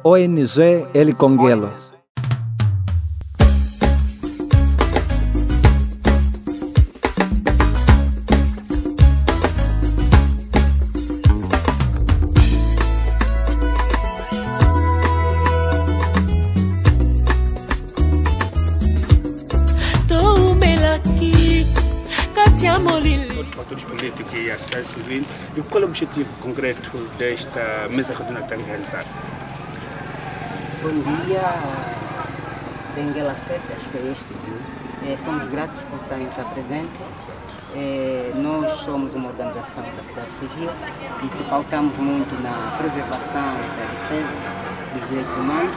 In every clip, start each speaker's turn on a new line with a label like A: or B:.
A: ONG El Conguelo.
B: Os fatores políticos e a sociedade civil, e qual é o objetivo concreto desta mesa redonda que está a realizar?
C: Bom dia, Benguela 7, acho que é este. Somos gratos por estarem cá presentes. Nós somos uma organização da sociedade civil e que pautamos muito na preservação e da defesa dos direitos humanos,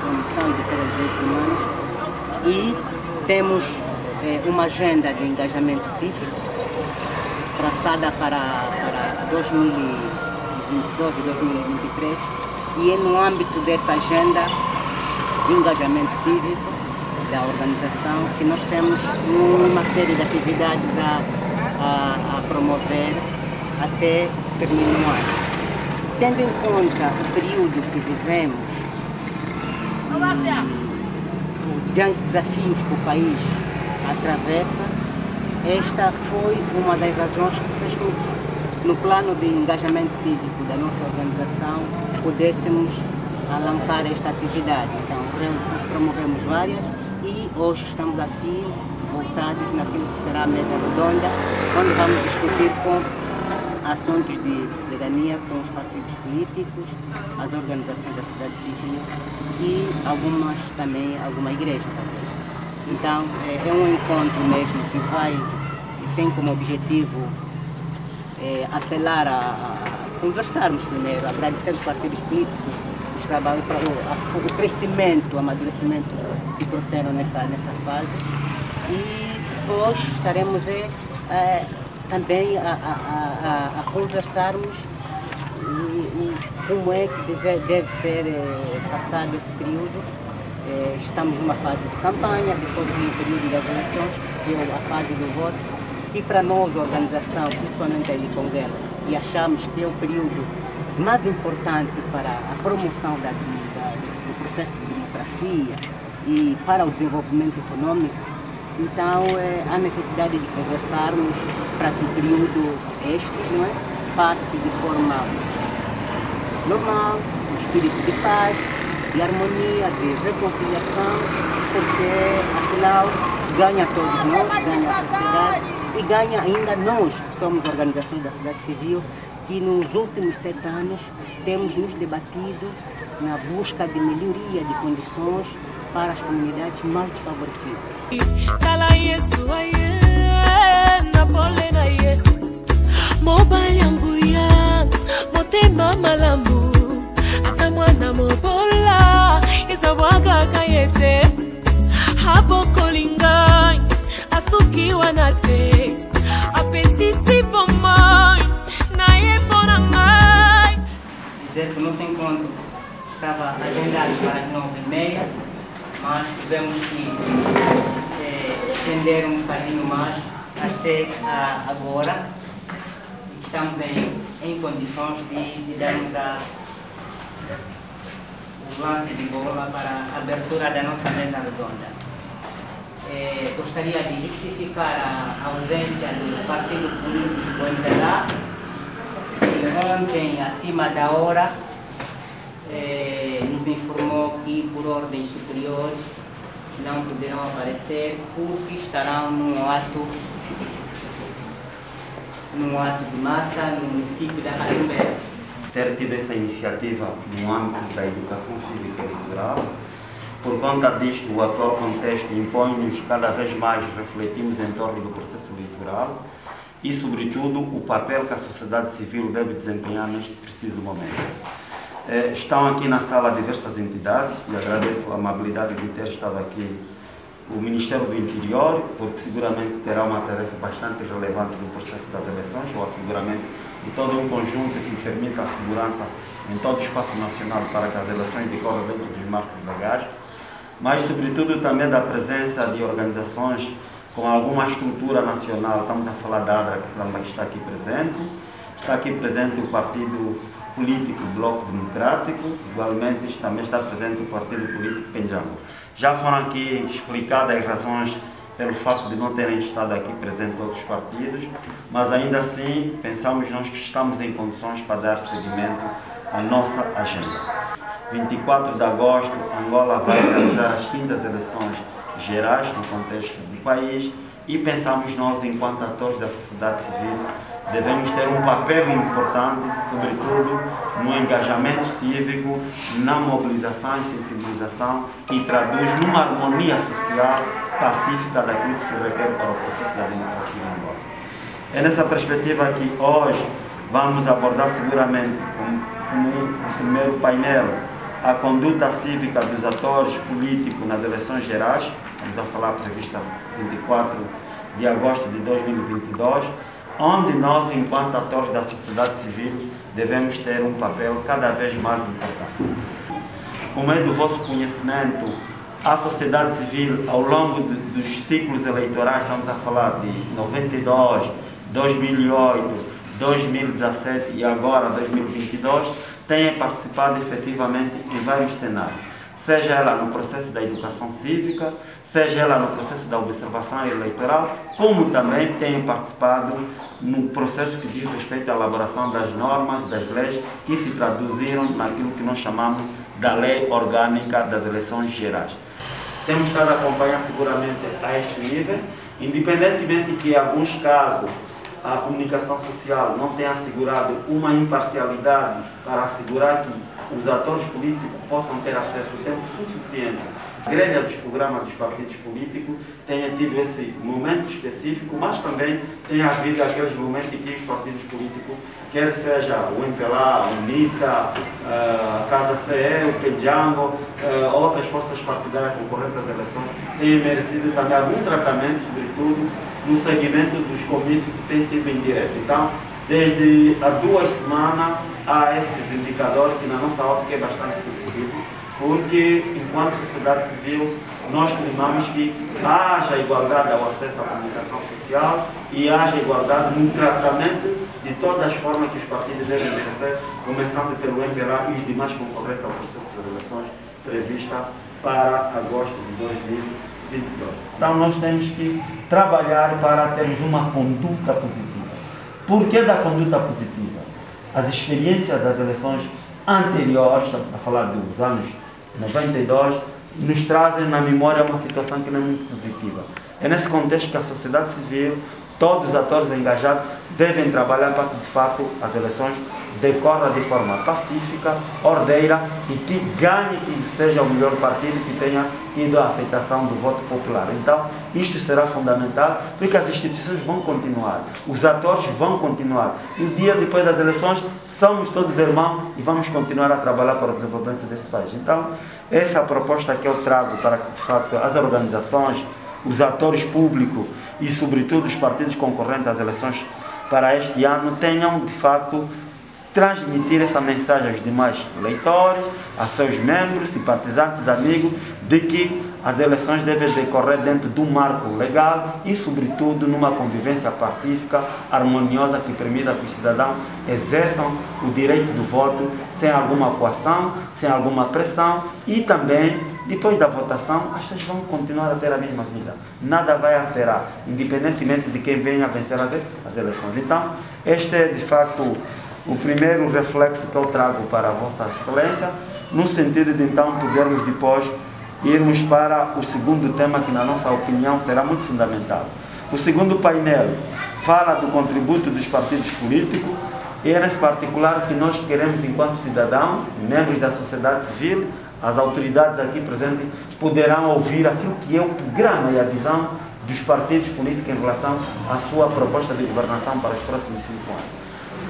C: promoção e defesa dos direitos humanos, e temos uma agenda de engajamento cívico traçada para 2012-2023, e é no âmbito dessa agenda de engajamento cívico da organização que nós temos uma série de atividades a promover até terminar o ano. Tendo em conta o período que vivemos e os grandes desafios que o país atravessa, esta foi uma das razões que fez com que, no plano de engajamento cívico da nossa organização, pudéssemos alançar esta atividade. Então, promovemos várias e hoje estamos aqui voltados naquilo que será a mesa redonda, onde vamos discutir com assuntos de cidadania, com os partidos políticos, as organizações da sociedade civil e alguma igreja também. Então, é um encontro mesmo que tem como objetivo apelar a conversarmos primeiro, agradecer os partidos políticos, os trabalhos, o crescimento, o amadurecimento que trouxeram nessa fase. E depois estaremos também a conversarmos como é que deve ser passado esse período. Estamos numa fase de campanha, depois do período das eleições, que é a fase do voto, e para nós, a organização, principalmente a El Conguelo, e achamos que é o período mais importante para a promoção do processo de democracia e para o desenvolvimento econômico. Então, há necessidade de conversarmos para que o período passe de forma normal, com espírito de paz, de harmonia, de reconciliação, porque afinal ganha todos nós, ganha a sociedade e ganha ainda nós, que somos organizações da sociedade civil, que nos últimos 7 anos temos nos debatido na busca de melhoria de condições para as comunidades mais desfavorecidas. Dizer que o nosso encontro estava agendado para as 9h30, mas tivemos que estender um bocadinho mais até agora. Estamos em condições de darmos o lance de bola para a abertura da nossa mesa redonda. Gostaria de justificar a ausência do partido político do MPLA, que ontem, acima da hora, nos informou que, por ordens superiores, não poderão aparecer porque estarão num ato de massa no município da Arumbé.
D: Ter tido essa iniciativa no âmbito da educação cívica eleitoral, por conta disto, o atual contexto impõe-nos cada vez mais refletirmos em torno do processo eleitoral e, sobretudo, o papel que a sociedade civil deve desempenhar neste preciso momento. Estão aqui na sala diversas entidades e agradeço a amabilidade de ter estado aqui o Ministério do Interior, porque seguramente terá uma tarefa bastante relevante no processo das eleições, o asseguramento de todo um conjunto que permita a segurança em todo o espaço nacional para que as eleições decorram dentro dos marcos legais, mas sobretudo também da presença de organizações com alguma estrutura nacional. Estamos a falar da ADRA, que está aqui presente o Partido político Bloco Democrático, igualmente também está presente o partido político Penjango. Já foram aqui explicadas as razões pelo facto de não terem estado aqui presentes outros partidos, mas ainda assim pensamos nós que estamos em condições para dar seguimento à nossa agenda. 24 de agosto, Angola vai realizar as 5ª eleições gerais no contexto do país e pensamos nós, enquanto atores da sociedade civil, devemos ter um papel importante, sobretudo no engajamento cívico, na mobilização e sensibilização que traduz numa harmonia social pacífica daquilo que se requer para o processo da democracia em Angola. É nessa perspectiva que hoje vamos abordar seguramente como um primeiro painel a conduta cívica dos atores políticos nas eleições gerais, estamos a falar prevista 24 de agosto de 2022, onde nós, enquanto atores da sociedade civil, devemos ter um papel cada vez mais importante. Como é do vosso conhecimento, a sociedade civil, ao longo dos ciclos eleitorais, estamos a falar de 92, 2008, 2017 e agora 2022, tem participado efetivamente em vários cenários, seja ela no processo da educação cívica, seja ela no processo da observação eleitoral, como também tem participado no processo que diz respeito à elaboração das normas, das leis que se traduziram naquilo que nós chamamos da Lei Orgânica das Eleições Gerais. Temos estado a acompanhar seguramente a este nível, independentemente que em alguns casos a comunicação social não tenha assegurado uma imparcialidade para assegurar que os atores políticos possam ter acesso ao tempo suficiente. A grelha dos programas dos partidos políticos tenha tido esse momento específico, mas também tem havido aqueles momentos em que os partidos políticos, quer seja o MPLA, o NICA, a Casa CE, o Penjango, outras forças partidárias concorrentes às eleições, têm merecido também algum tratamento, sobretudo no segmento dos comícios que tem sido indireto. Então, desde há 2 semanas há esses indicadores que na nossa ótica é bastante positivo, porque enquanto sociedade civil nós primamos que haja igualdade ao acesso à comunicação social e haja igualdade no tratamento de todas as formas que os partidos devem merecer, começando pelo MPLA e os demais concorrentes ao processo de eleições prevista para agosto de 2022. Então nós temos que trabalhar para termos uma conduta positiva. Por que da conduta positiva? As experiências das eleições anteriores, estamos a falar dos anos 92, nos trazem na memória uma situação que não é muito positiva. É nesse contexto que a sociedade civil, todos os atores engajados, devem trabalhar para que, de fato, as eleições decorram de forma pacífica, ordeira e que ganhe e seja o melhor partido que tenha tido a aceitação do voto popular. Então, isto será fundamental, porque as instituições vão continuar, os atores vão continuar. E o dia depois das eleições, somos todos irmãos e vamos continuar a trabalhar para o desenvolvimento desse país. Então, essa é a proposta que eu trago para que, de fato, as organizações, os atores públicos e, sobretudo, os partidos concorrentes às eleições para este ano tenham, de fato, transmitir essa mensagem aos demais eleitores, a seus membros, simpatizantes, amigos, de que as eleições devem decorrer dentro de um marco legal e, sobretudo, numa convivência pacífica, harmoniosa, que permita que os cidadãos exerçam o direito do voto sem alguma coação, sem alguma pressão e também, depois da votação, as pessoas vão continuar a ter a mesma vida. Nada vai alterar, independentemente de quem venha a vencer as eleições. Então, este é, de facto, o primeiro reflexo que eu trago para a Vossa Excelência, no sentido de então podermos depois irmos para o segundo tema que, na nossa opinião, será muito fundamental. O segundo painel fala do contributo dos partidos políticos e é nesse particular que nós queremos, enquanto cidadãos, membros da sociedade civil, as autoridades aqui presentes poderão ouvir aquilo que é o programa e a visão dos partidos políticos em relação à sua proposta de governação para os próximos 5 anos.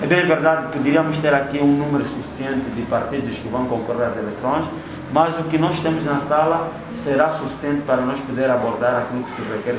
D: É bem verdade que poderíamos ter aqui um número suficiente de partidos que vão concorrer às eleições, mas o que nós temos na sala será suficiente para nós poder abordar aquilo que se requer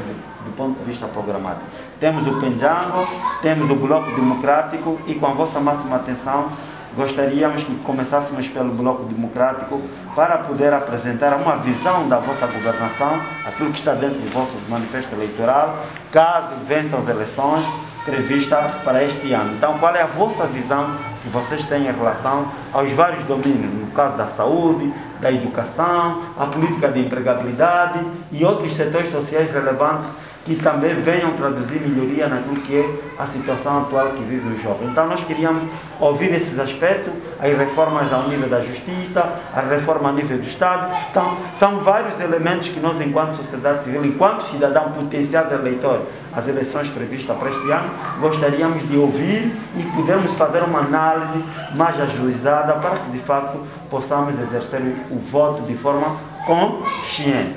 D: do ponto de vista programático. Temos o Penjango, temos o Bloco Democrático e, com a vossa máxima atenção, gostaríamos que começássemos pelo Bloco Democrático para poder apresentar uma visão da vossa governação, aquilo que está dentro do vosso manifesto eleitoral, caso vençam as eleições prevista para este ano. Então, qual é a vossa visão que vocês têm em relação aos vários domínios, no caso da saúde, da educação, a política de empregabilidade e outros setores sociais relevantes que também venham traduzir melhoria naquilo que é a situação atual que vive o jovem. Então nós queríamos ouvir esses aspectos, as reformas ao nível da justiça, a reforma ao nível do Estado. Então são vários elementos que nós, enquanto sociedade civil, enquanto cidadão potenciais eleitores, as eleições previstas para este ano, gostaríamos de ouvir e podermos fazer uma análise mais agilizada para que de fato possamos exercer o voto de forma consciente.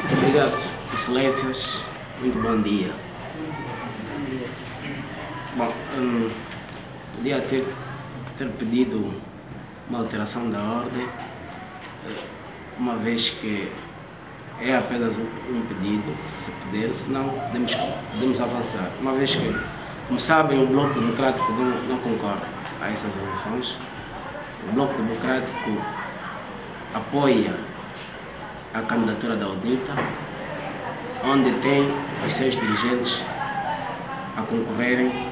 E: Muito obrigado, Excelências. Muito bom dia. Bom, podia ter pedido uma alteração da ordem, uma vez que é apenas um pedido, se puder, senão podemos avançar. Uma vez que, como sabem, o Bloco Democrático não concorre a essas eleições. O Bloco Democrático apoia a candidatura da UNITA, onde tem os seus dirigentes a concorrerem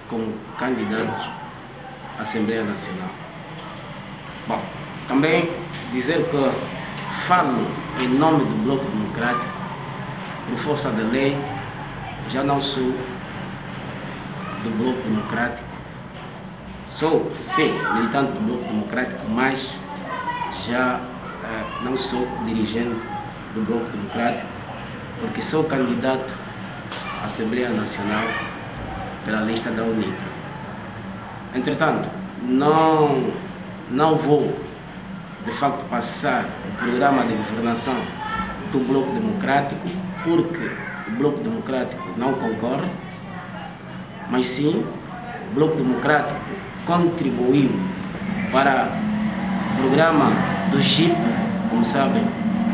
E: como candidatos à Assembleia Nacional. Bom, também dizer que falo em nome do Bloco Democrático, por força da lei, já não sou do Bloco Democrático, sou, sim, militante do Bloco Democrático, mas já não sou dirigente do Bloco Democrático, porque sou candidato à Assembleia Nacional pela lista da UNITA. Entretanto, não vou, de facto, passar o programa de governação do Bloco Democrático, porque o Bloco Democrático não concorre, mas sim, o Bloco Democrático contribuiu para o programa do GIP, como sabem,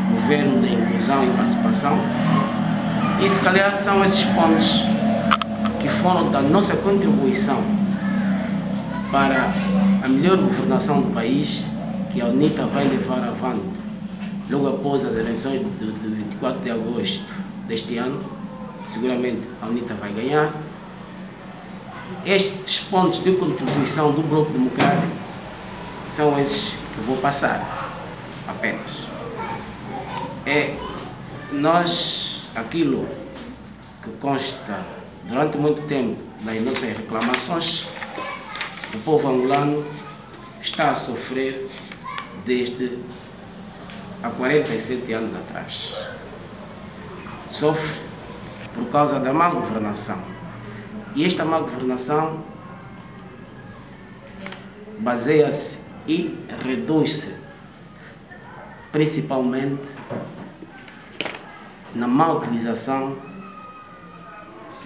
E: Governo de Inclusão e Participação, e se calhar são esses pontos que foram da nossa contribuição para a melhor governação do país, que a UNITA vai levar avante logo após as eleições de 24 de agosto deste ano. Seguramente a UNITA vai ganhar. Estes pontos de contribuição do Bloco Democrático são esses que eu vou passar apenas. Nós, aquilo que consta durante muito tempo nas nossas reclamações, o povo angolano está a sofrer desde há 47 anos atrás. Sofre por causa da má governação. E esta má governação baseia-se e reduz-se principalmente na má utilização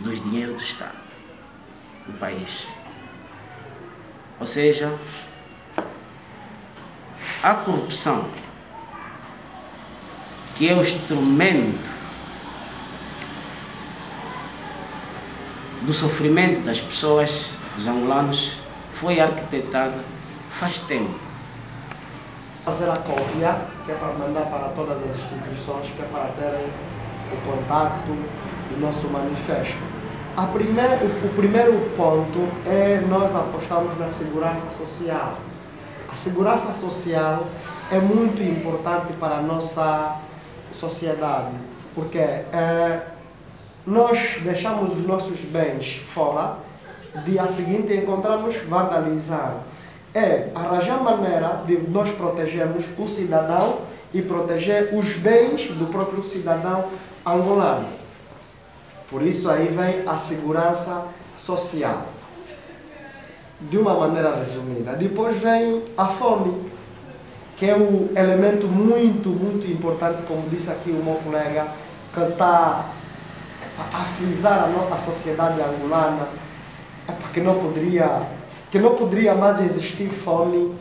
E: dos dinheiros do Estado, do país. Ou seja, a corrupção, que é o instrumento do sofrimento das pessoas, dos angolanos, foi arquitetada faz tempo.
F: Fazer a cópia, que é para mandar para todas as instituições, que é para terem o contacto do nosso manifesto. O primeiro ponto é nós apostamos na segurança social. A segurança social é muito importante para a nossa sociedade, porque nós deixamos os nossos bens fora, dia seguinte encontramos vandalizado. É arranjar maneira de nós protegermos o cidadão e proteger os bens do próprio cidadão angolano. Por isso aí vem a segurança social, de uma maneira resumida. Depois vem a fome, que é um elemento muito importante, como disse aqui o meu colega, que está a frisar a sociedade angolana, que não poderia mais existir fome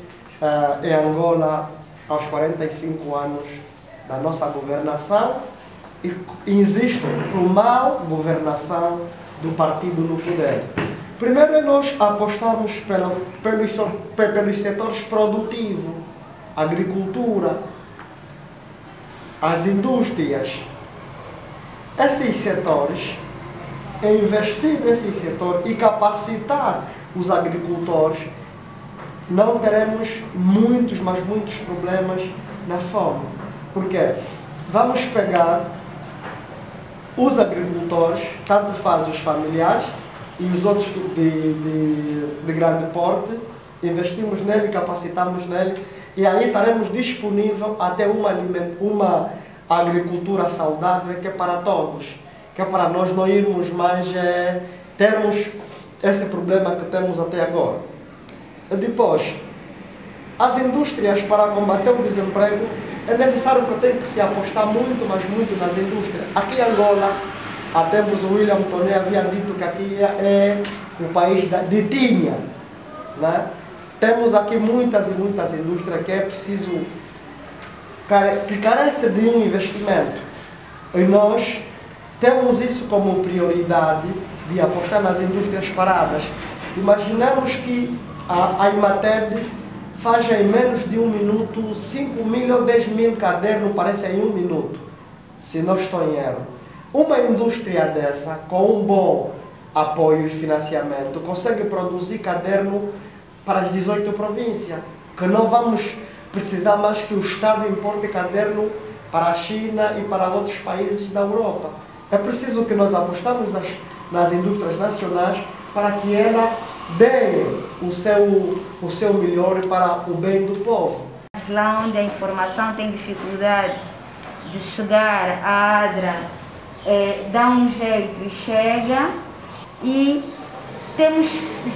F: em Angola aos 45 anos da nossa governação, e existe por mal governação do partido no poder. Primeiro é nós apostarmos pelos setores produtivos, agricultura, as indústrias. Esses setores, investir nesses setores e capacitar os agricultores não teremos muitos, mas muitos problemas na fome. Por quê? Vamos pegar os agricultores, tanto faz os familiares e os outros de grande porte, investimos nele, capacitamos nele, e aí estaremos disponível até uma agricultura saudável que é para todos, que é para nós não irmos mais termos esse problema que temos até agora. Depois, as indústrias, para combater o desemprego, é necessário que tenha que se apostar muito, mas muito nas indústrias. Aqui em Angola, há tempos o William Toné havia dito que aqui é o país de tinha, né? Temos aqui muitas e muitas indústrias que é preciso, que carece de um investimento. E nós temos isso como prioridade de apostar nas indústrias paradas. Imaginamos que a Imateb faz em menos de 1 minuto 5.000 ou 10.000 cadernos, parece em 1 minuto, se não estou em erro. Uma indústria dessa, com um bom apoio e financiamento, consegue produzir caderno para as 18 províncias, que não vamos precisar mais que o Estado importe caderno para a China e para outros países da Europa. É preciso que nós apostamos nas indústrias nacionais para que ela dê o seu melhor para o bem do povo.
G: Lá onde a informação tem dificuldade de chegar à ADRA, dá um jeito e chega, e temos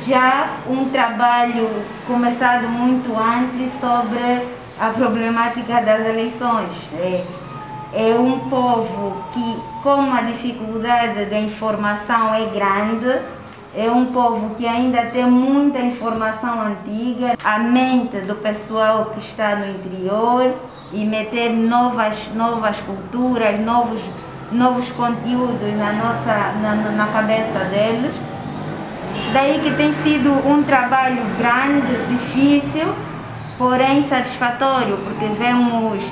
G: já um trabalho começado muito antes sobre a problemática das eleições. É um povo que, como a dificuldade da informação é grande, é um povo que ainda tem muita informação antiga, a mente do pessoal que está no interior, e meter novas culturas, novos conteúdos na cabeça deles. Daí que tem sido um trabalho grande, difícil, porém satisfatório, porque vemos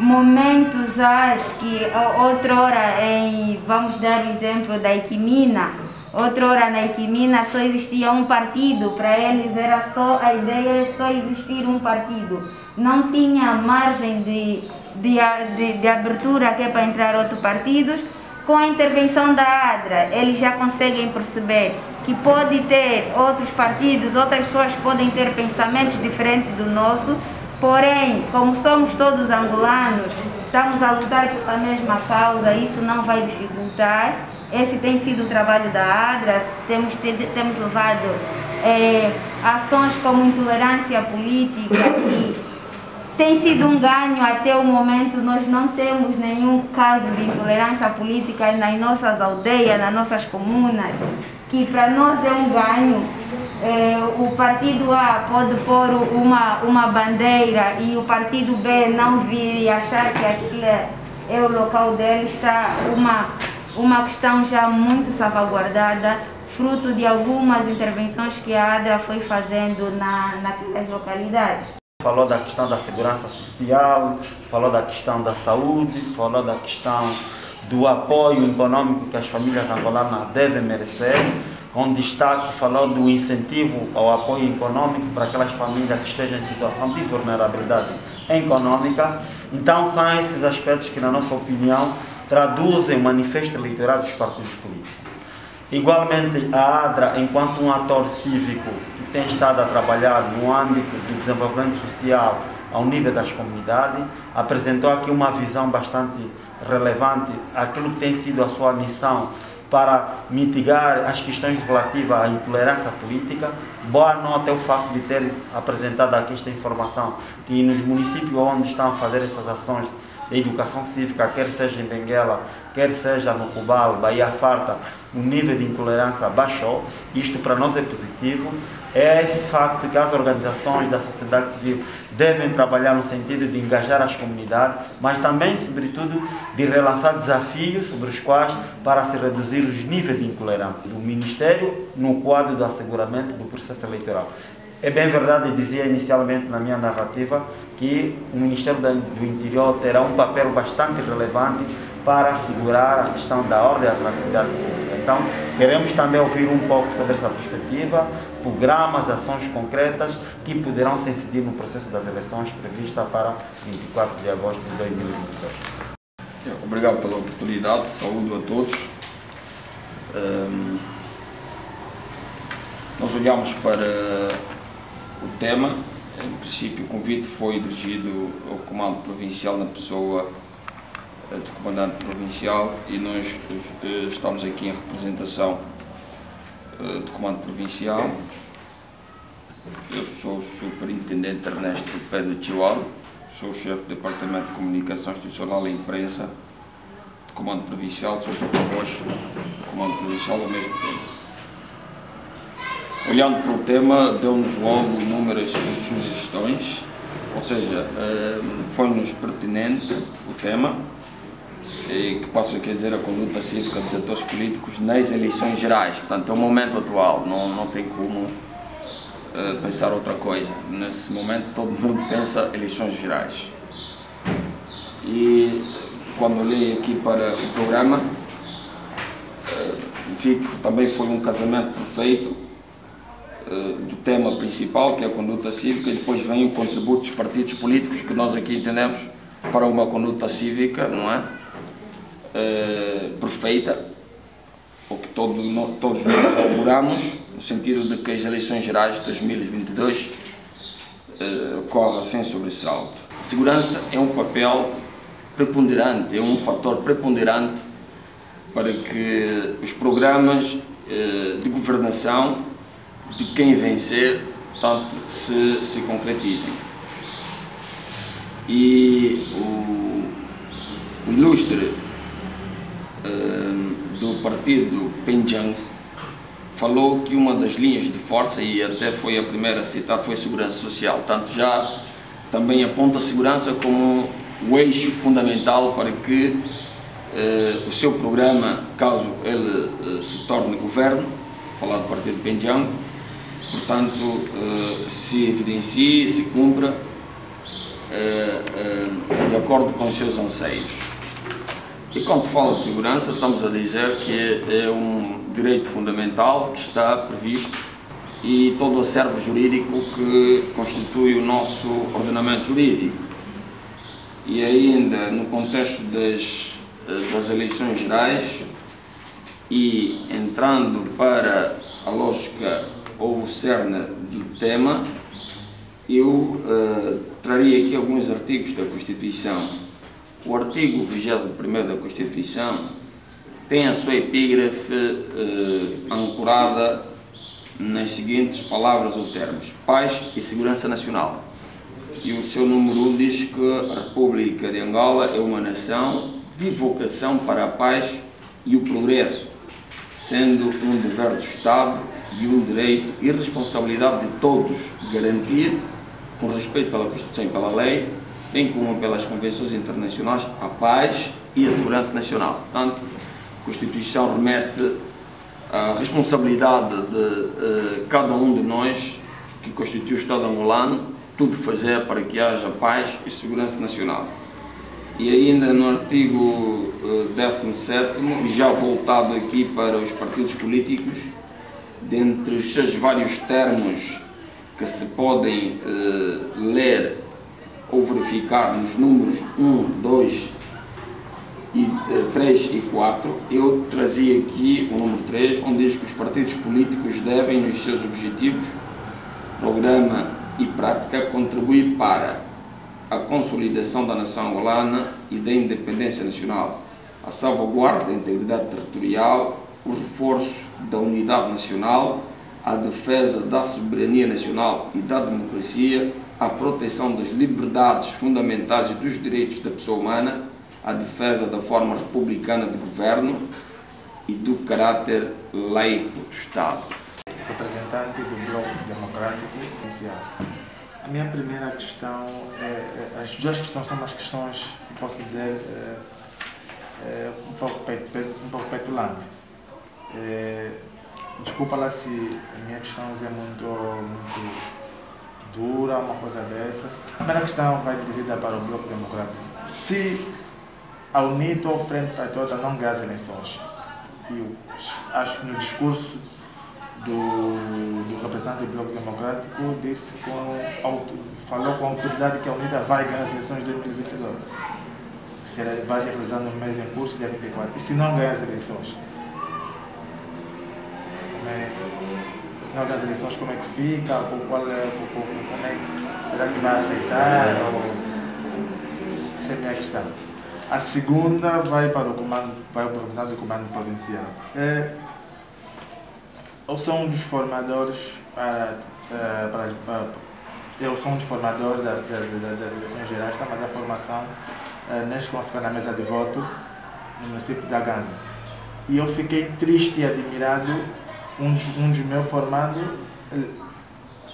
G: momentos, acho que outrora, vamos dar o exemplo da Equimina, outrora na Equimina só existia um partido, para eles era só a ideia de só existir um partido, não tinha margem de abertura que é para entrar outros partidos. Com a intervenção da ADRA, eles já conseguem perceber que pode ter outros partidos, outras pessoas podem ter pensamentos diferentes do nosso, porém, como somos todos angolanos, estamos a lutar pela mesma causa, isso não vai dificultar. Esse tem sido o trabalho da ADRA, temos levado ações como intolerância política, e tem sido um ganho até o momento. Nós não temos nenhum caso de intolerância política nas nossas aldeias, nas nossas comunas, que para nós é um ganho. O partido A pode pôr uma bandeira e o partido B não vir e achar que aquilo é o local dele. Está uma questão já muito salvaguardada, fruto de algumas intervenções que a ADRA foi fazendo naquelas localidades.
D: Falou da questão da segurança social, falou da questão da saúde, falou da questão do apoio econômico que as famílias angolanas devem merecer. Com destaque, falou do incentivo ao apoio econômico para aquelas famílias que estejam em situação de vulnerabilidade econômica. Então, são esses aspectos que, na nossa opinião, traduzem o manifesto eleitoral dos partidos políticos. Igualmente, a ADRA, enquanto um ator cívico que tem estado a trabalhar no âmbito do desenvolvimento social ao nível das comunidades, apresentou aqui uma visão bastante relevante, aquilo que tem sido a sua missão para mitigar as questões relativas à intolerância política. Boa nota é o facto de ter apresentado aqui esta informação, que nos municípios onde estão a fazer essas ações de educação cívica, quer seja em Benguela, quer seja no Cubal, Bahia Farta, o nível de intolerância baixou. Isto para nós é positivo. É esse facto que as organizações da sociedade civil devem trabalhar no sentido de engajar as comunidades, mas também, sobretudo, de relançar desafios sobre os quais para se reduzir os níveis de intolerância do Ministério no quadro do asseguramento do processo eleitoral. É bem verdade, dizia inicialmente na minha narrativa, que o Ministério do Interior terá um papel bastante relevante para assegurar a questão da ordem e a tranquilidade pública. Então, queremos também ouvir um pouco sobre essa perspectiva, programas, ações concretas que poderão se incidir no processo das eleições prevista para 24 de agosto de 2022.
H: Obrigado pela oportunidade, saúdo a todos. Nós olhamos para o tema. Em princípio, o convite foi dirigido ao Comando Provincial na pessoa do Comandante Provincial e nós estamos aqui em representação do Comando Provincial. Eu sou o Superintendente Ernesto Pedro Chihuahua, sou o chefe do Departamento de Comunicação Institucional e Imprensa do Comando Provincial, sou porta-voz do Comando Provincial ao mesmo tempo. Olhando para o tema, deu-nos logo inúmeras sugestões, ou seja, foi-nos pertinente o tema, que passo aqui a dizer a conduta cívica dos atores políticos nas eleições gerais. Portanto, é o momento atual, não tem como pensar outra coisa. Nesse momento todo mundo pensa eleições gerais. E quando olhei aqui para o programa, vi que também foi um casamento perfeito do tema principal, que é a conduta cívica, e depois vem o contributo dos partidos políticos, que nós aqui entendemos para uma conduta cívica, não é? Perfeita, o que todos nós auguramos, no sentido de que as eleições gerais de 2022 ocorram sem sobressalto. A segurança é um papel preponderante, é um fator preponderante para que os programas de governação de quem vencer, tanto se concretizem. E o ilustre do partido Penjang falou que uma das linhas de força, e até foi a primeira a citar, foi a segurança social. Tanto já também aponta a segurança como o eixo fundamental para que o seu programa, caso ele se torne governo, falar do partido Penjang, portanto, se evidencie, se cumpra de acordo com os seus anseios. E quando fala de segurança, estamos a dizer que é um direito fundamental que está previsto e todo o acervo jurídico que constitui o nosso ordenamento jurídico. E ainda no contexto das eleições gerais e entrando para a lógica ou o cerne do tema, eu traria aqui alguns artigos da Constituição. O artigo 21º da Constituição tem a sua epígrafe ancorada nas seguintes palavras ou termos: paz e segurança nacional. E o seu número 1 diz que a República de Angola é uma nação de vocação para a paz e o progresso, sendo um dever do Estado e um direito e responsabilidade de todos garantir, com respeito pela Constituição e pela lei, bem como pelas convenções internacionais, a paz e a segurança nacional. Portanto, a Constituição remete à responsabilidade de cada um de nós que constitui o Estado angolano, tudo fazer para que haja paz e segurança nacional. E ainda no artigo 17º, já voltado aqui para os partidos políticos, dentre os seus vários termos que se podem ler ou verificar nos números 1, 2, 3 e 4, eu trazia aqui o número 3, onde diz que os partidos políticos devem, nos seus objetivos, programa e prática, contribuir para a consolidação da nação angolana e da independência nacional, a salvaguarda da integridade territorial, o reforço da unidade nacional, a defesa da soberania nacional e da democracia, a proteção das liberdades fundamentais e dos direitos da pessoa humana, a defesa da forma republicana de governo e do caráter laico do Estado.
I: Representante do Bloco Democrático Social. A minha primeira questão, as duas questões são umas questões, posso dizer, um pouco petulante. Desculpa lá se a minha questão é muito dura, uma coisa dessa. A primeira questão vai dirigida para o Bloco Democrático. Se a UNITA ou Frente Patriota não ganhar as eleições, e eu acho que no discurso do representante do Bloco Democrático falou com a autoridade que a UNITA vai ganhar as eleições de 2022. Vai realizar no mês em curso, dia 24. E se não ganhar as eleições? Se não ganhar as eleições, como é que fica? Será que vai aceitar? Essa é a minha questão. A segunda vai para o representante do comando provincial. Eu sou um dos formadores das eleições gerais, mas a formação neste que vão ficar na mesa de voto no município da Gana. E eu fiquei triste e admirado, um dos meus formandos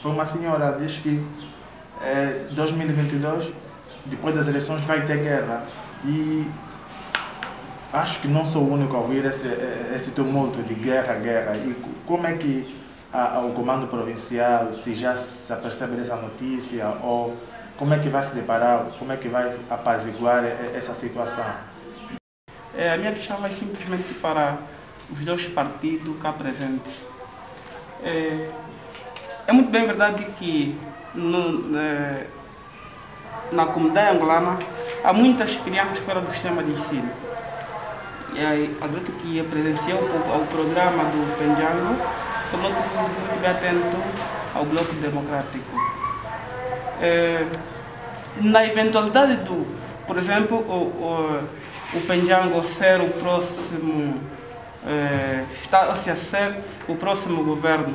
I: foi uma senhora, diz que 2022, depois das eleições, vai ter guerra. E acho que não sou o único a ouvir esse tumulto de guerra. E como é que o comando provincial, se já se apercebe dessa notícia, ou como é que vai se deparar, como é que vai apaziguar essa situação?
J: A minha questão vai simplesmente para os dois partidos cá presentes. É muito bem verdade que na comunidade angolana há muitas crianças fora do sistema de ensino. E aí, acredito que presenciou o programa do Penjango, foi muito bem atento ao Bloco Democrático. Na eventualidade por exemplo, o Penjango ser o próximo, está-se a ser o próximo governo,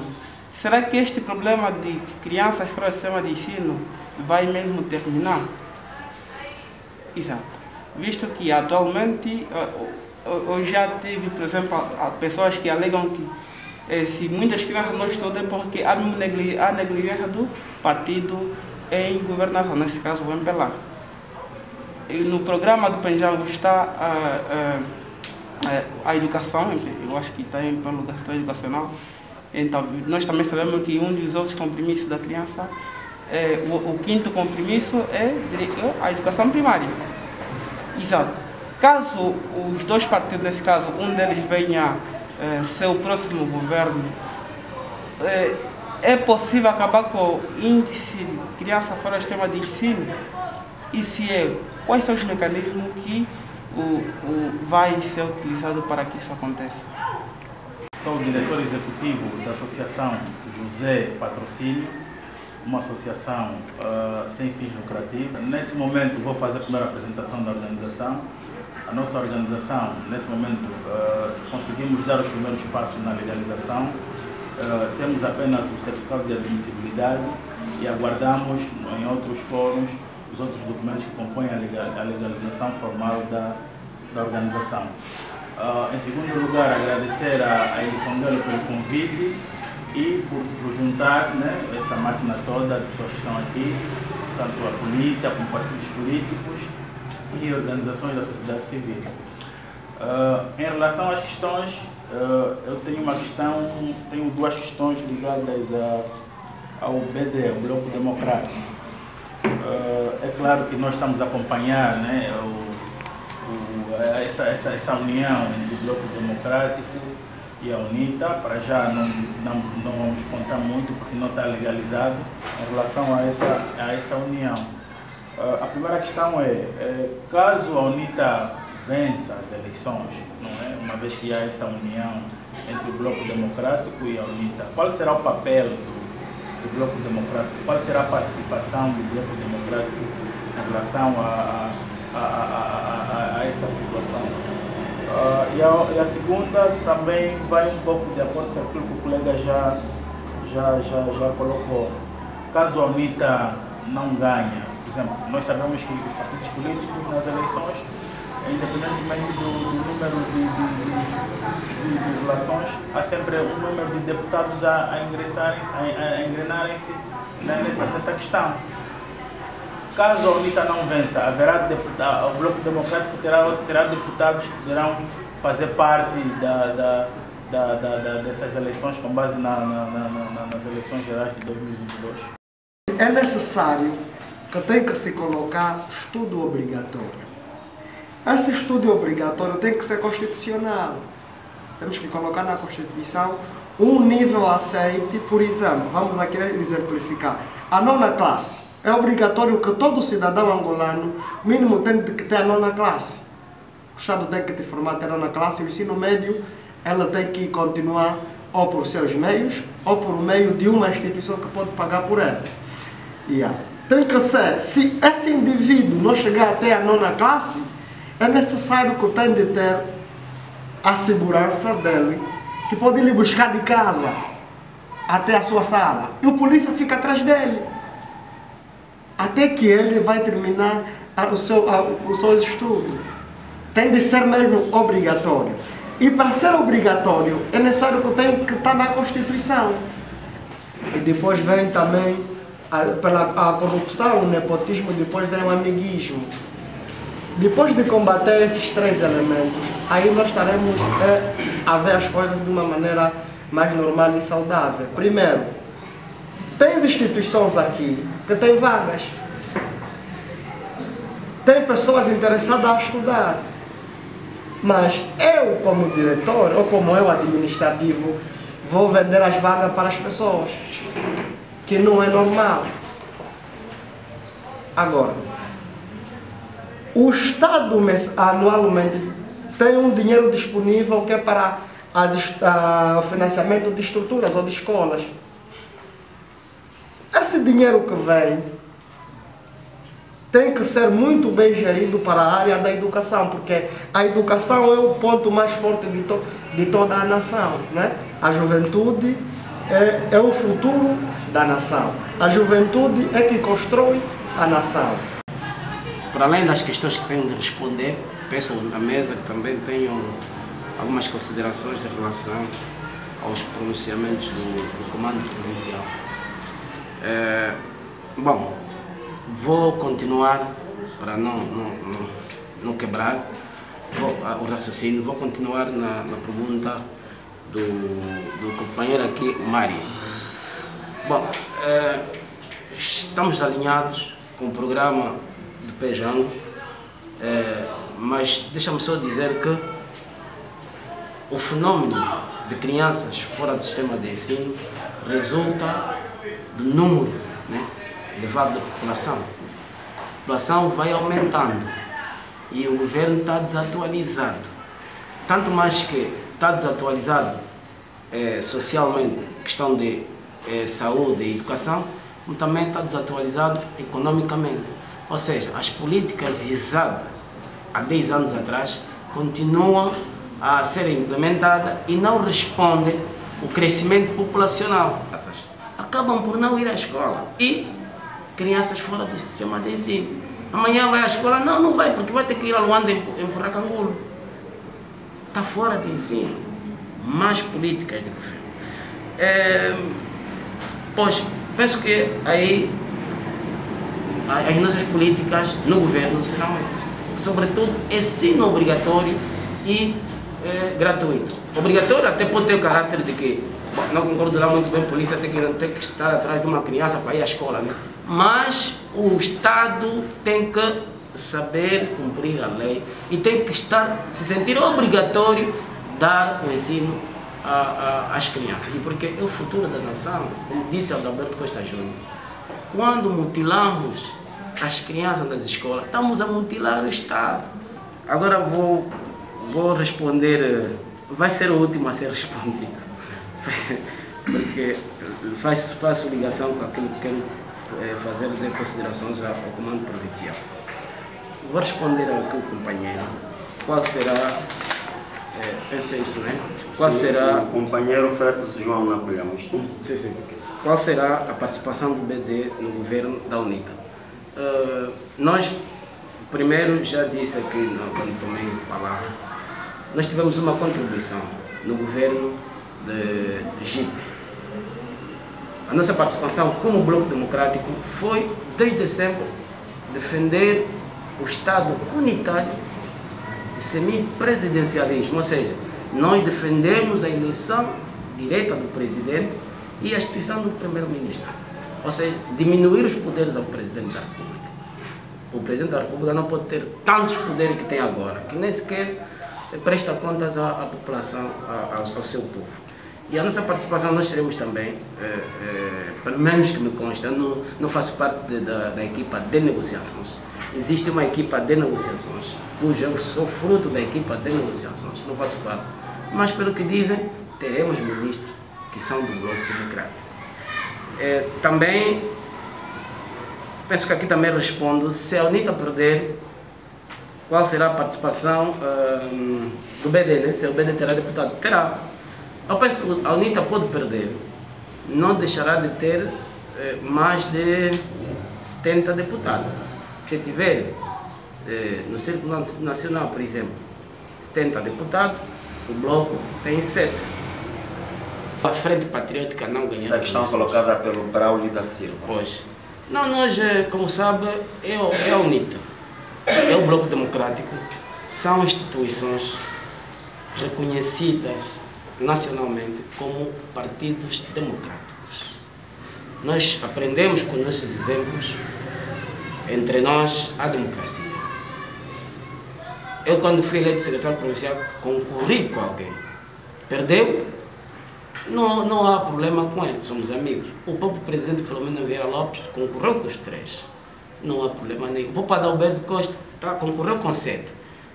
J: será que este problema de crianças fora do sistema de ensino vai mesmo terminar? Exato. Visto que atualmente eu já tive, por exemplo, pessoas que alegam que se muitas crianças não estudam porque há negligência do partido em governação, nesse caso o MPLA. E no programa do Penjango está a educação, eu acho que está em plano educacional. Então, nós também sabemos que um dos outros compromissos da criança, o quinto compromisso é a educação primária. Exato. Caso os dois partidos, nesse caso, um deles venha ser o próximo governo, é possível acabar com o índice de criança fora do sistema de ensino? E se quais são os mecanismos que vai ser utilizado para que isso aconteça?
K: Sou o diretor executivo da Associação José Patrocínio, uma associação sem fins lucrativos. Nesse momento vou fazer a primeira apresentação da organização. A nossa organização, nesse momento, conseguimos dar os primeiros passos na legalização. Temos apenas o certificado de admissibilidade e aguardamos em outros fóruns os outros documentos que compõem a legalização formal da organização. Em segundo lugar, agradecer a Eli Congelo pelo convite e por juntar, né, essa máquina toda de pessoas que estão aqui, tanto a polícia como partidos políticos e organizações da sociedade civil. Em relação às questões, eu tenho duas questões ligadas ao BD, o Bloco Democrático. É claro que nós estamos a acompanhar, né, essa união entre o Bloco Democrático e a UNITA. Para já não vamos contar muito porque não está legalizado em relação a essa união. A primeira questão caso a UNITA vença as eleições, não é? Uma vez que há essa união entre o Bloco Democrático e a UNITA, qual será o papel do Bloco Democrático? Qual será a participação do Bloco Democrático em relação a essa situação? E a segunda também vai um pouco de acordo com aquilo que o colega já colocou. Caso a UNITA não ganhe, por exemplo, nós sabemos que os partidos políticos nas eleições, independentemente do número de relações, há sempre um número de deputados a engrenarem-se nessa questão. Caso a UNITA não vença, haverá o Bloco Democrático terá deputados que poderão fazer parte dessas eleições com base nas eleições gerais de 2022.
F: É necessário que tem que se colocar estudo obrigatório. Esse estudo obrigatório tem que ser constitucional. Temos que colocar na Constituição um nível aceite, por exemplo, vamos aqui exemplificar, a 9ª classe. É obrigatório que todo cidadão angolano, mínimo, tem que ter a 9ª classe. O Estado tem que te formar até a 9ª classe, e o ensino médio, ela tem que continuar ou por seus meios, ou por meio de uma instituição que pode pagar por ela. Tem que ser, se esse indivíduo não chegar até a 9ª classe, é necessário que tenha de ter a segurança dele, que pode ir buscar de casa até a sua sala. E o polícia fica atrás dele, até que ele vai terminar os seus estudos. Tem de ser mesmo obrigatório. E para ser obrigatório, é necessário que tenha que estar na Constituição. E depois vem também a corrupção, o nepotismo, depois vem o amiguismo. Depois de combater esses 3 elementos, aí nós estaremos a ver as coisas de uma maneira mais normal e saudável. Primeiro, tem instituições aqui que têm vagas. Tem pessoas interessadas a estudar. Mas eu, como diretor, ou como eu, administrativo, vou vender as vagas para as pessoas, que não é normal. Agora, o Estado anualmente tem um dinheiro disponível que é para o financiamento de estruturas ou de escolas. Esse dinheiro que vem tem que ser muito bem gerido para a área da educação, porque a educação é o ponto mais forte de toda a nação, né? A juventude é o futuro da nação. A juventude é que constrói a nação.
E: Para além das questões que tenho de responder, penso na mesa que também tenho algumas considerações em relação aos pronunciamentos do Comando Provincial. Bom, vou continuar, para não quebrar o raciocínio, vou continuar na pergunta do companheiro aqui, Mário. Bom, estamos alinhados com o programa do Pejango, mas deixa-me só dizer que o fenômeno de crianças fora do sistema de ensino resulta do número, né, elevado da população. A população vai aumentando e o governo está desatualizado. Tanto mais que está desatualizado socialmente, questão de saúde e educação, como também está desatualizado economicamente. Ou seja, as políticas visadas há 10 anos atrás continuam a ser implementadas e não respondem ao crescimento populacional. Acabam por não ir à escola e crianças fora do sistema de ensino. Amanhã vai à escola? Não, não vai, porque vai ter que ir a Luanda empurrar cangulo. Está fora de ensino. Mais políticas de governo. Pois, penso que aí as nossas políticas no governo serão essas. Sobretudo, ensino obrigatório e gratuito. Obrigatório até pode ter o caráter de que, não concordo lá muito bem, a polícia tem que estar atrás de uma criança para ir à escola, né? Mas o Estado tem que saber cumprir a lei e tem que se sentir obrigatório dar o ensino às crianças. E porque é o futuro da nação, como disse Adalberto Costa Júnior. Quando mutilamos as crianças nas escolas, estamos a mutilar o Estado. Agora vou responder, vai ser o último a ser respondido, porque faço ligação com aquilo que quero fazer de considerações ao Comando Provincial. Vou responder ao que o companheiro, qual será, penso isso, né? Qual será... O
D: companheiro Freitas João Napoleão.
E: Sim. Qual será a participação do BD no governo da UNITA? Nós, primeiro, já disse aqui quando tomei a palavra, nós tivemos uma contribuição no governo de GIP. A nossa participação como Bloco Democrático foi, desde sempre, defender o Estado unitário de semipresidencialismo, ou seja, nós defendemos a eleição direta do presidente e a instituição do primeiro-ministro, ou seja, diminuir os poderes ao presidente da República. O presidente da República não pode ter tantos poderes que tem agora, que nem sequer presta contas à população, ao seu povo. E a nossa participação nós teremos também, pelo menos que me consta, não faço parte da equipa de negociações. Existe uma equipa de negociações, cujo eu sou fruto da equipa de negociações, não faço parte. Mas pelo que dizem, teremos ministros que são do Bloco Democrático. Também, penso que aqui também respondo, se a UNITA perder, qual será a participação do BD, né? Se o BD terá deputado? Terá. Eu penso que a UNITA pode perder, não deixará de ter mais de 70 deputados. Se tiver no Círculo Nacional, por exemplo, 70 deputados, o Bloco tem 7. A Frente Patriótica não ganhou.
D: Essa questão colocada pelo Braulio da Silva.
E: Pois. Não, nós, como sabe, é a UNITA, é o Bloco Democrático, são instituições reconhecidas nacionalmente como partidos democráticos. Nós aprendemos com nossos exemplos, entre nós, a democracia. Eu, quando fui eleito secretário provincial, concorri com alguém. Perdeu? Não há problema com ele, somos amigos. O próprio presidente Filomeno Vieira Lopes concorreu com os 3. Não há problema nenhum. O próprio Adalberto Costa concorreu com 7.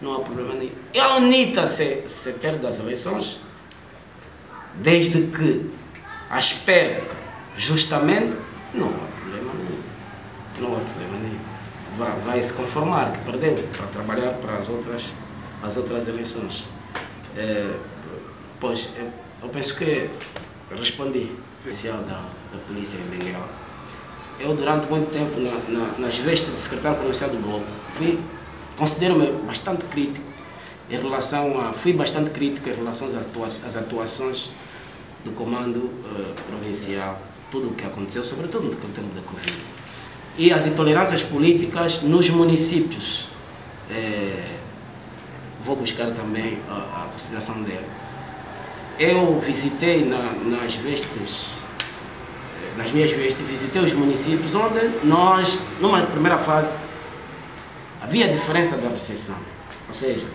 E: Não há problema nenhum. E a UNITA se perde das eleições, desde que as perca justamente, não há problema nenhum. Não há problema nenhum. Vai se conformar que perdeu para trabalhar para as outras eleições. Pois, eu penso que respondi. Oficial da polícia em Benguela. Eu, durante muito tempo, nas vestes de secretário provincial do Bloco, considero-me bastante crítico em relação fui bastante crítico em relação às atuações do comando provincial, tudo o que aconteceu, sobretudo no tempo da Covid. E as intolerâncias políticas nos municípios. Vou buscar também a consideração dela. Eu visitei nas minhas vestes, visitei os municípios onde nós, numa primeira fase, havia diferença da recepção. Ou seja,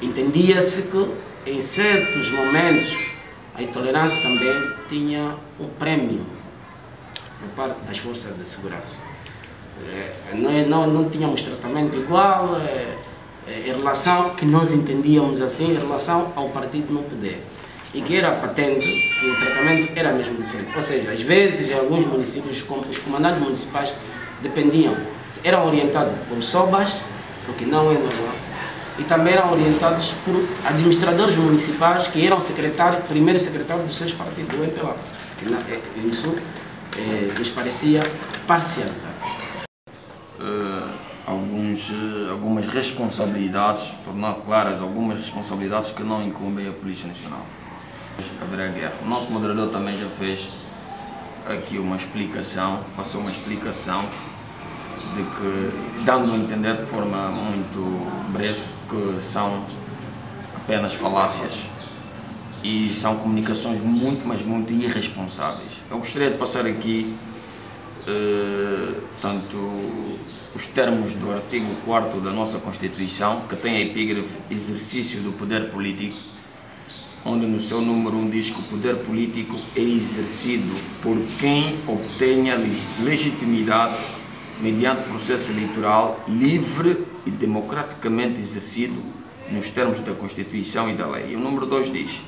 E: entendia-se que em certos momentos a intolerância também tinha um prémio por parte das forças de segurança. Não tínhamos tratamento igual em relação que nós entendíamos assim, em relação ao partido no poder. E que era patente que o tratamento era mesmo diferente. Ou seja, às vezes em alguns municípios os comandantes municipais eram orientados por sobas, o que não é normal, e também eram orientados por administradores municipais que eram primeiro secretário dos seus partidos, do MPLA. Isso nos parecia parcialidade.
H: Algumas responsabilidades, tornar claras algumas responsabilidades que não incumbem a Polícia Nacional. Haverá guerra. O nosso moderador também já fez aqui uma explicação, passou uma explicação de que, dando a entender de forma muito breve, que são apenas falácias e são comunicações muito, mas muito irresponsáveis. Eu gostaria de passar aqui tanto os termos do artigo 4º da nossa Constituição, que tem a epígrafe exercício do poder político, onde no seu número 1 diz que o poder político é exercido por quem obtenha legitimidade mediante processo eleitoral livre e democraticamente exercido nos termos da Constituição e da lei. E o número 2 diz: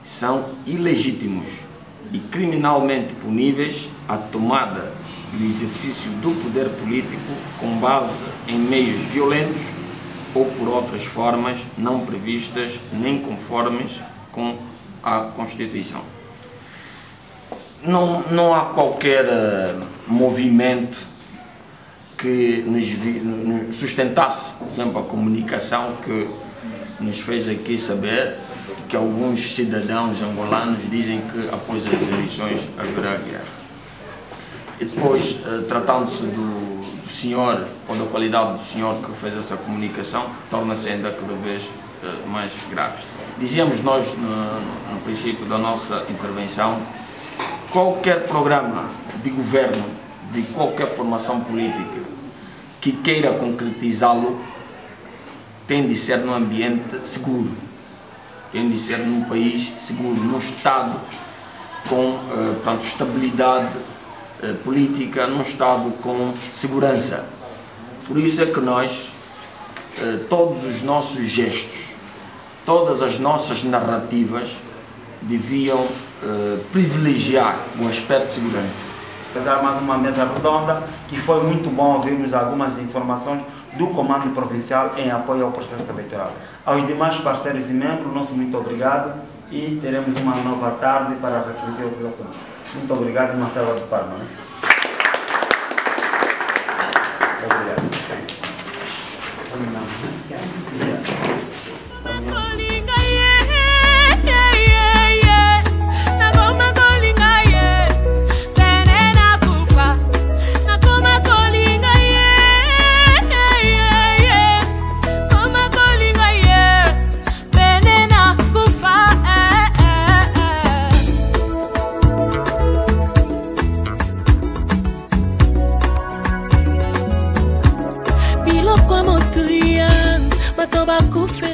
H: são ilegítimos e criminalmente puníveis a tomada do exercício do poder político com base em meios violentos ou por outras formas não previstas nem conformes com a Constituição. Não há qualquer movimento que nos sustentasse, por exemplo, a comunicação que nos fez aqui saber que alguns cidadãos angolanos dizem que após as eleições haverá guerra. E depois, tratando-se do senhor, ou da qualidade do senhor que fez essa comunicação, torna-se ainda cada vez mais grave. Dizíamos nós, no princípio da nossa intervenção, qualquer programa de governo, de qualquer formação política, que queira concretizá-lo, tem de ser num ambiente seguro. quem disser num país seguro, num Estado com portanto, estabilidade política, num Estado com segurança. Por isso é que nós, todos os nossos gestos, todas as nossas narrativas deviam privilegiar o aspecto de segurança.
D: Fazer mais uma mesa redonda, que foi muito bom ouvirmos algumas informações do Comando Provincial em apoio ao processo eleitoral. Aos demais parceiros e membros, nosso muito obrigado e teremos uma nova tarde para refletir outros assuntos. Muito obrigado e uma salva de palmas. Obrigado.
L: Como tu yang, matoba kufe